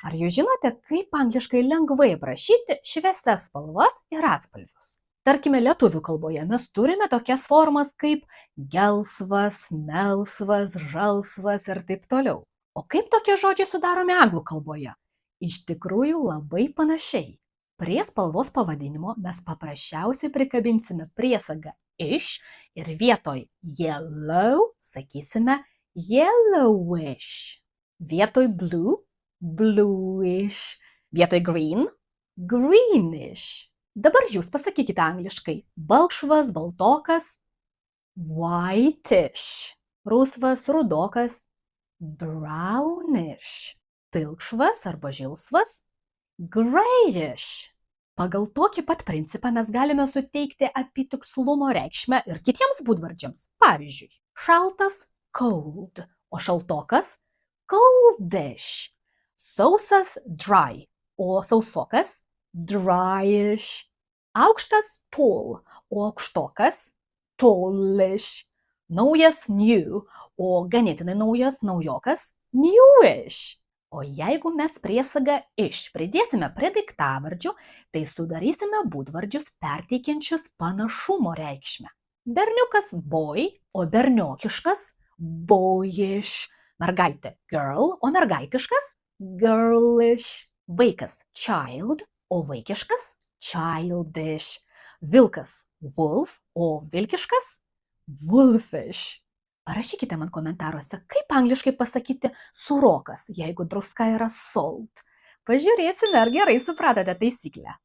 Ar jūs žinote, kaip angliškai lengvai aprašyti šviesias spalvas ir atspalvius? Tarkime, lietuvių kalboje mes turime tokias formas kaip gelsvas, melsvas, žalsvas ir taip toliau. O kaip tokie žodžiai sudaromi anglų kalboje? Iš tikrųjų labai panašiai. Prie spalvos pavadinimo mes paprasčiausiai prikabinsime priesagą iš ir vietoj yellow sakysime yellowish. Vietoj blue bluish, vietoj green greenish. Dabar jūs pasakykite angliškai balkšvas, baltokas whitish, rusvas, rudokas brownish, pilkšvas arba žilsvas grayish. Pagal tokį pat principą mes galime suteikti apitikslumo reikšmę ir kitiems būdvardžiams. Pavyzdžiui, šaltas cold, o šaltokas coldish. Sausas dry, o sausokas dryish. Aukštas tall, o aukštokas tallish. Naujas new, o ganėtinai naujas naujokas newish. O jeigu mes priesagą iš pridėsime prie daiktavardžių, tai sudarysime būdvardžius perteikiančius panašumo reikšmę. Berniukas boy, o berniokiškas boyish. Mergaitė girl, o mergaitiškas girlish. Vaikas child, o vaikiškas childish. Vilkas wolf, o vilkiškas wolfish. Parašykite man komentaruose, kaip angliškai pasakyti surokas, jeigu druska yra salt. Pažiūrėsime, ar gerai supratote taisyklę.